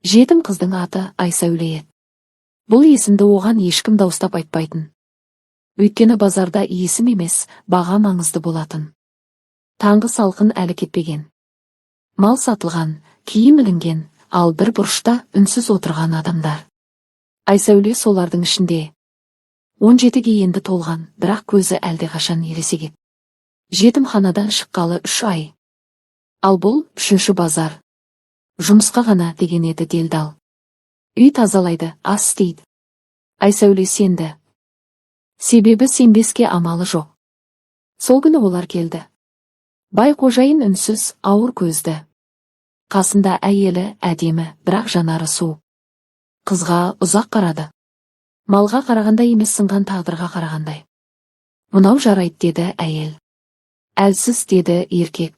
Жетім қыздың аты Айсәуле еді. Бұл есімді оған ешкім дауыстап айтпайтын. Өйткені базарда есім емес, баға маңызды болатын. Таңғы салқын әлі кетпеген. Мал сатылған, киім ілінген, ал бір бұрышта үнсіз отырған адамдар. Айсәуле солардың ішінде. 17-ге енді толған, бірақ көзі әлдеқашан ересек еді. Жетімханадан шыққалы 3 ай. Ал бұл 3-ші базар. Жұмысқа ғана деген еді делдал. Үй тазалайды, ас істейді. Айсәуле сенді. Себебі сенбеске амалы жоқ. Сол күні олар келді. Бай қожайын үнсіз, ауыр көзді. Қасында әйелі әдемі, бірақ жанары суық. Қызға ұзақ қарады. Малға қарағандай емес, сынған тағдырға қарағандай. Мынау жарайды деді әйел. Әлсіз деді еркек.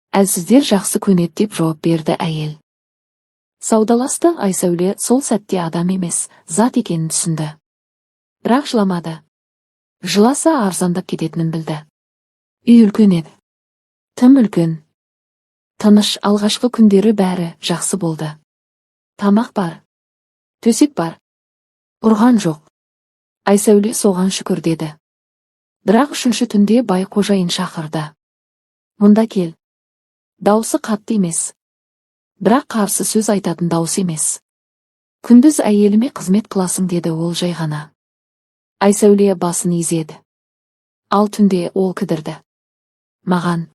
Әлсіздер жақсы көнеді деп жауап берді әйел. Саудаласты. Айсәуле сол сәтте адам емес, зат екенін түсінді. Бірақ жыламады. Жыласа арзандап кететінін білді. Үй үлкен еді. Тым үлкен. Тыныш, алғашқы күндері бәрі жақсы болды. Тамақ бар. Төсек бар. Ұрған жоқ. Айсәуле соған шүкір деді. Бірақ 3-ші түнде бай қожайын шақырды. Мұнда кел. Даусы қатты емес. Бірақ қарсы сөз айтатын дауыс емес. Күндіз әйеліме қызмет қыласың деді ол жай ғана. Айсәуле басын изеді. Ал түнде ол кідірді. Маған.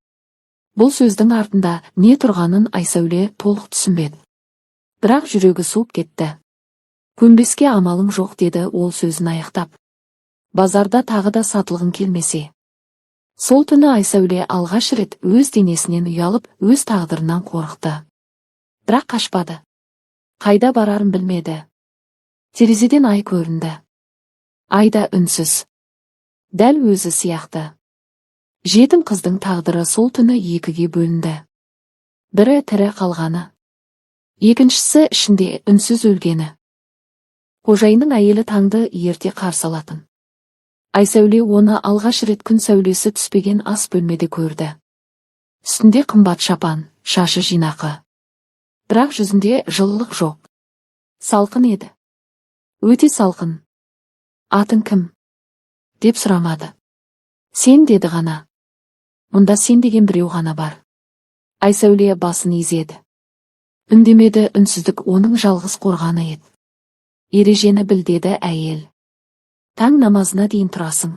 Бұл сөздің артында не тұрғанын Айсәуле толық түсінбеді. Бірақ жүрегі суып кетті. Көнбеске амалың жоқ деді ол сөзін аяқтап. Базарда тағы да сатылғың келмесе. Сол түні Айсәуле алғаш рет өз денесінен ұялып, өз тағдырынан қорықты. Бірақ қашпады. Қайда барарын білмеді. Терезеден ай көрінді. Айда үнсіз. Дәл өзі сияқты. Жетім қыздың тағдыры сол түні 2-ге бөлінді. Бірі тірі қалғаны. Екіншісі ішінде үнсіз өлгені. Қожайынның әйелі таңды ерте қарсы алатын. Айсәуле оны алғаш рет күн сәулесі түспеген ас бөлмеде көрді. Үстінде қымбат шапан, шашы жинақы. Бірақ жүзінде жылылық жоқ. Салқын еді. Өте салқын. Атың кім? Деп сұрамады. Сен деді ғана. Мұнда сен деген біреу ғана бар. Айсәуле басын изеді. Үндемеді, үнсіздік оның жалғыз қорғаны еді. Ережені біл деді әйел. Таң намазына дейін тұрасың.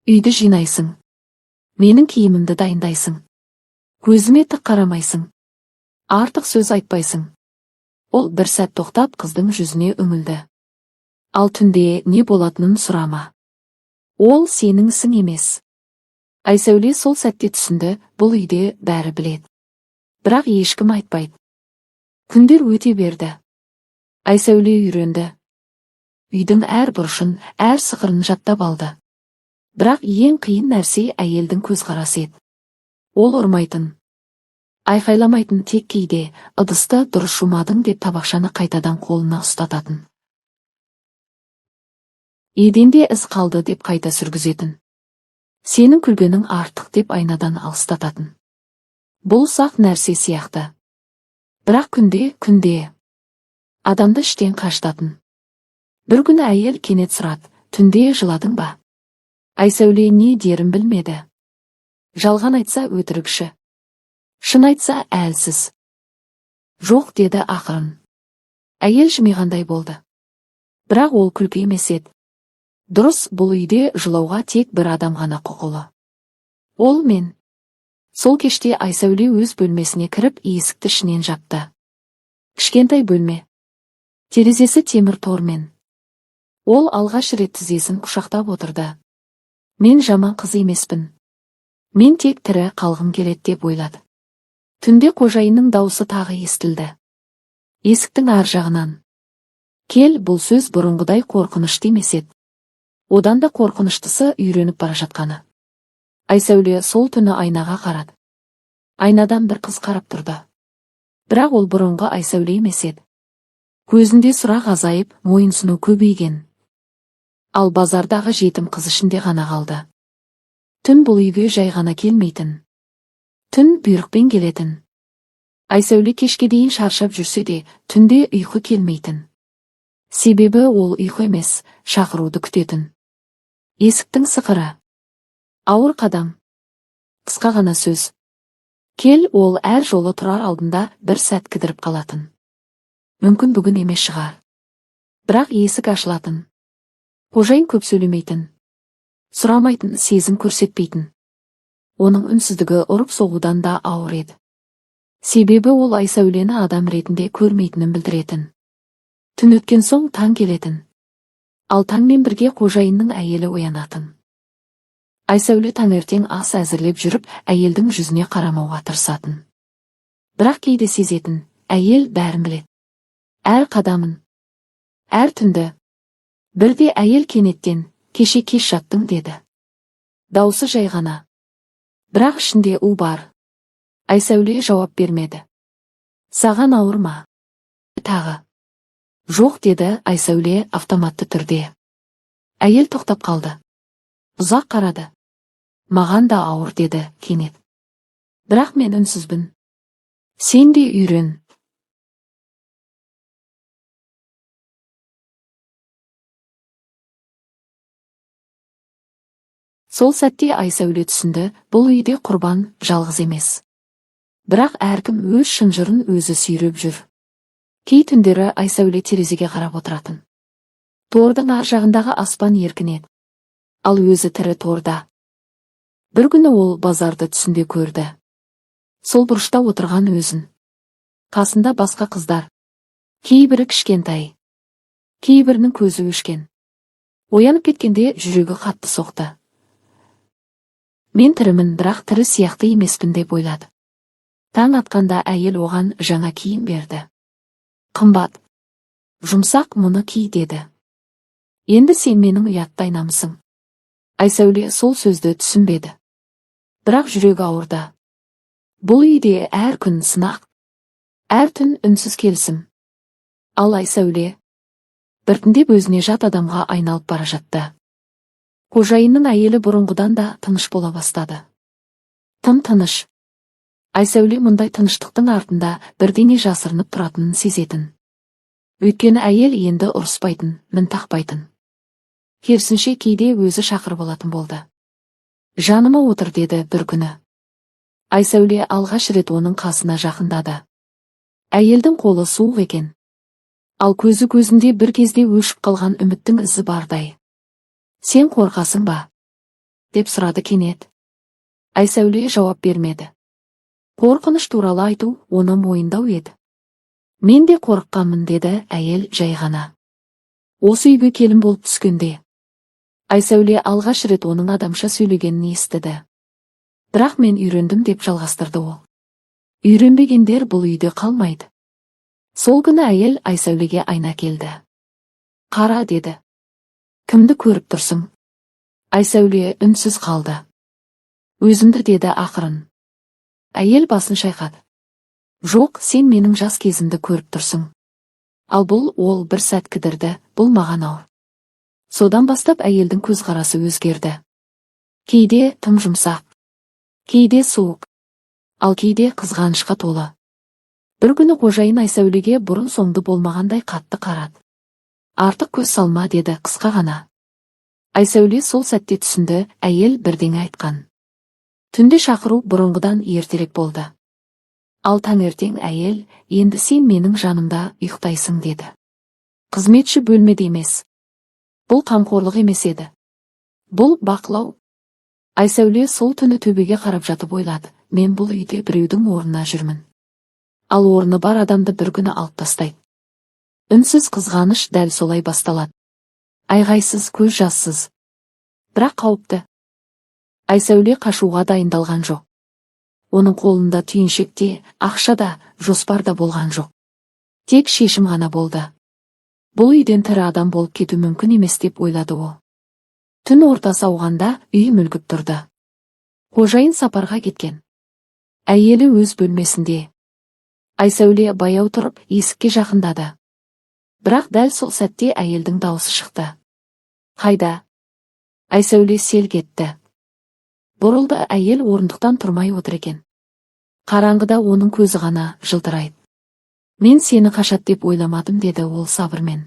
Үйді жинайсың. Менің киімімді дайындайсың. Көзіме тік қарамайсың. Артық сөз айтпайсың. Ол бір сәт тоқтап қыздың жүзіне үңілді. Ал түнде не болатынын сұрама. Ол сенің ісің емес. Айсәуле сол сәтте түсінді, бұл үйде бәрі біледі. Бірақ ешкім айтпайды. Күндер өте берді. Айсәуле үйренді. Үйдің әр бұрышын, әр сықырын жаттап алды. Бірақ ең қиын нәрсе әйелдің көзқарасы еді. Ол ұрмайтын. Айқайламайтын, тек кейде, ыдысты дұрыс жумадың деп табақшаны қайтадан қолына ұстататын. Еденде із қалды деп қайта сүргізетін. Сенің күлгенің артық деп айнадан алыстататын. Бұл ұсақ нәрсе сияқты. Бірақ күнде адамды іштен қажытатын. Бір күні әйел кенет сұрады, түнде жыладың ба? Айсәуле не дерін білмеді. Жалған айтса өтірікші. Шын айтса әлсіз. Жоқ деді ақырын. Әйел жымиғандай болды. Бірақ ол күлкі емес еді. Дұрыс, бұл үйде жылауға тек бір адам ғана құқылы. Ол мен. Сол кеште Айсәуле өз бөлмесіне кіріп, есікті ішінен жапты. Кішкентай бөлме. Терезесі темір тормен. Ол алғаш рет тізесін құшақтап отырды. Мен жаман қыз емеспін. Мен тек тірі қалғым келеді деп ойлады. Түнде қожайынның даусы тағы естілді. Есіктің ар жағынан. Кел, бұл сөз бұрынғыдай қорқынышты емес еді. Одан да қорқыныштысы үйреніп бара жатқаны. Айсәуле сол түні айнаға қарады. Айнадан бір қыз қарап тұрды. Бірақ ол бұрынғы Айсәуле емес еді. Көзінде сұрақ азайып, мойынсыну көбейген. Ал базардағы жетім қыз ішінде ғана қалды. Түн бұл үйге жай ғана келмейтін. Түн бұйрықпен келетін. Айсәуле кешке дейін шаршап жүрсе де, түнде ұйқы келмейтін. Себебі ол ұйқы емес, шақыруды күтетін. Есіктің сықыры. Ауыр қадам. Қысқа ғана сөз. Кел, ол әр жолы тұрар алдында бір сәт кідіріп қалатын. Мүмкін бүгін емес шығар. Бірақ есік ашылатын. Қожайын көп сөйлемейтін. Сұрамайтын, сезім көрсетпейтін. Оның үнсіздігі ұрып-соғудан да ауыр еді. Себебі ол Айсәулені адам ретінде көрмейтінін білдіретін. Түн өткен соң таң келетін. Ал таңмен бірге қожайынның әйелі оянатын. Айсәуле таңертең ас әзірлеп жүріп, әйелдің жүзіне қарамауға тырысатын. Бірақ кейде сезетін, әйел бәрін біледі. Әр қадамын, әр түнді. Бірде әйел кенеттен, кеше кеш жаттың деді. Даусы жай ғана. Бірақ ішінде у бар. Айсәуле жауап бермеді. Саған ауыр ма? Тағы. Жоқ деді Айсәуле автоматты түрде. Әйел тоқтап қалды. Ұзақ қарады. Маған да ауыр деді кенет. Бірақ мен үнсізбін. Сен де үйрен. Сол сәтте Айсәуле түсінді, бұл үйде құрбан жалғыз емес. Бірақ әркім өз шынжырын өзі сүйреп жүр. Кей түндері Айсәуле терезеге қарап отыратын. Тордың ар жағындағы аспан еркінеді. Ал өзі тірі торда. Бір күні ол базарды түсінде көрді. Сол бұрышта отырған өзін. Қасында басқа қыздар. Кейбірі кішкентай. Кейбірінің көзі өшкен. Оянып кеткенде жүрегі қатты соқты. Мен тірімін, бірақ тірі сияқты емеспін деп ойлады. Таң атқанда әйел оған жаңа киім берді. Қымбат. Жұмсақ, мұны ки деді. Енді сен менің ұяттай намысың. Айсәуле сол сөзді түсінбеді. Бірақ жүрегі ауырды. Бұл үйде әр күн сынақ. Әр түн үнсіз келісім. Ал Айсәуле біртіндеп өзіне жат адамға айналып бара жатты. Қожайынның әйелі бұрынғыдан да тыныш бола бастады. Тым тыныш. Айсәуле мұндай тыныштықтың артында бірдеңе жасырынып тұратынын сезетін. Өйткені әйел енді ұрыспайтын, мін тақпайтын. Керісінше кейде өзі шақырып алатын болды. Жаныма отыр деді бір күні. Айсәуле алғаш рет оның қасына жақындады. Әйелдің қолы суық екен. Ал көзі көзінде бір кезде өшіп қалған үміттің ізі бардай. Сен қорқасың ба? Деп сұрады кенет. Айсәуле жауап бермеді. Қорқыныш туралы айту оны мойындау еді. Мен де қорыққанмын деді әйел жай ғана. Осы үйге келін болып түскенде. Айсәуле алғаш рет оның адамша сөйлегенін естіді. Бірақ мен үйрендім деп жалғастырды ол. Үйренбегендер бұл үйде қалмайды. Сол күні әйел Айсәулеге айна келді. Қара деді. Кімді көріп тұрсың? Айсәуле үнсіз қалды. Өзімді деді ақырын. Әйел басын шайқады. Жоқ, сен менің жас кезімді көріп тұрсың. Ал бұл, ол бір сәт кідірді, бұл маған ауыр. Содан бастап әйелдің көзқарасы өзгерді. Кейде тым жұмсақ, кейде суық, ал кейде қызғанышқа толы. Бір күні қожайын Айсәулеге бұрын соңды болмағандай қатты қарады. Артық көз салма деді қысқа ғана. Айсәуле сол сәтте түсінді, әйел бірдеңе айтқан. Түнде шақыру бұрынғыдан ертерек болды. Ал таңертең әйел, енді сен менің жанымда ұйықтайсың деді. Қызметші бөлмеде емес. Бұл қамқорлық емес еді. Бұл бақылау. Айсәуле сол түні төбеге қарап жатып ойлады. Мен бұл үйде біреудің орнына жүрмін. Ал орны бар адамды бір күні алып тастайды. Үнсіз қызғаныш дәл солай басталады. Айғайсыз, көз жассыз. Бірақ қауіпті. Айсәуле қашуға дайындалған жоқ. Оның қолында түйіншекте, ақшада, жоспарда болған жоқ. Тек шешім ғана болды. Бұл үйден тірі адам болып кету мүмкін емес деп ойлады ол. Түн ортасы ауғанда үй мүлгіп тұрды. Қожайын сапарға кеткен. Әйелі өз бөлмесінде. Айсәуле баяу тұрып есікке жақындады. Бірақ дәл сол сәтте әйелдің дауысы шықты. Қайда? Айсәуле селк етті. Бұрылды, әйел орындықтан тұрмай отыр екен. Қараңғыда оның көзі ғана жылтырайды. Мен сені қашат деп ойламадым, деді ол сабырмен.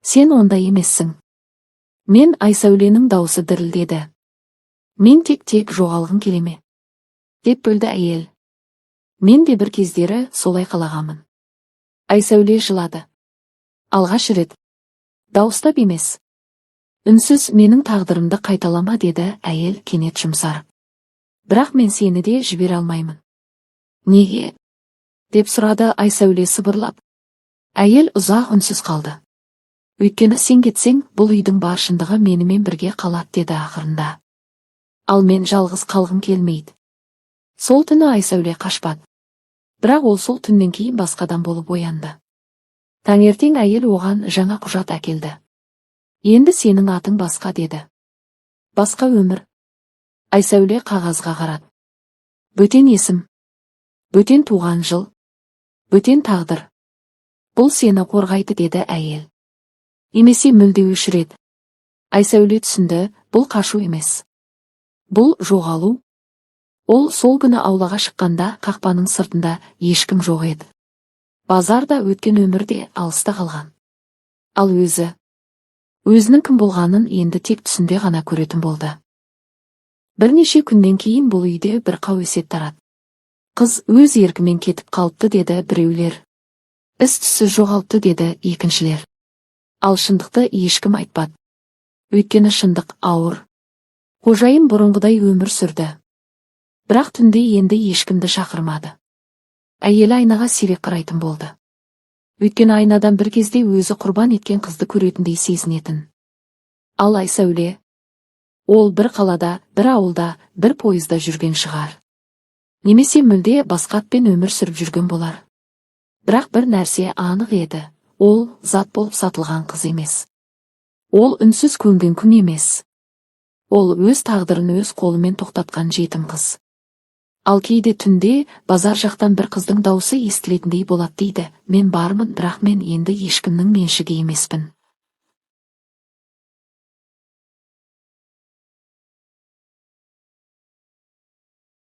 Сен ондай емессің. Мен Айсәуленің даусы дірілдеді. Мен тек жоғалғым келеме? Деп бөлді әйел. Мен де бір кездері солай қалағамын. Айсәуле жылады. Алғаш рет. Дауыстап емес. Үнсіз менің тағдырымды қайталама, деді әйел кенет жұмсарып. Бірақ мен сені де жібере алмаймын. Неге? Деп сұрады Айсәуле сыбырлап. Әйел ұзақ үнсіз қалды. Өйткені сен кетсең, бұл үйдің бар шындығы менімен бірге қалады, деді ақырында. Ал мен жалғыз қалғым келмейді. Сол түні Айсәуле қашпады. Бірақ ол сол түннен кейін басқадан болып оянды. Таңертең әйел оған жаңа құжат әкелді. Енді сенің атың басқа, деді. Басқа өмір. Айсәуле қағазға қарады. Бөтен есім. Бөтен туған жыл. Бөтен тағдыр. Бұл сені қорғайды, деді әйел. Емесе мүлде өшіреді. Айсәуле түсінді, бұл қашу емес. Бұл жоғалу. Ол сол күні аулаға шыққанда қақпаның сыртында ешкім жоқ еді. Базарда өткен өмірде алыста қалған. Ал өзінің кім болғанын енді тек түсінде ғана көретін болды. Бірнеше күннен кейін бұл үйде бір қауесет тарады. Қыз өз еркімен кетіп қалыпты, деді біреулер. Із-түссіз жоғалыпты, деді екіншілер. Ал шындықты ешкім айтпады. Өйткені шындық ауыр. Қожайын бұрынғыдай өмір сүрді. Бірақ түнде енді ешкімді шақырмады. Әйелі айнаға сирек қарайтын болды. Өйткені айнадан бір кезде өзі құрбан еткен қызды көретіндей сезінетін. Ал Айсәуле, ол бір қалада, бір ауылда, бір пойызда жүрген шығар. Немесе мүлде басқа атпен өмір сүріп жүрген болар. Бірақ бір нәрсе анық еді, ол зат болып сатылған қыз емес. Ол үнсіз көнген күн емес. Ол өз тағдырын өз қолымен тоқтатқан жетім қыз. Ал кейде түнде базар жақтан бір қыздың даусы естілетіндей болады, дейді. Мен бармын, бірақ мен енді ешкімнің меншігі емеспін.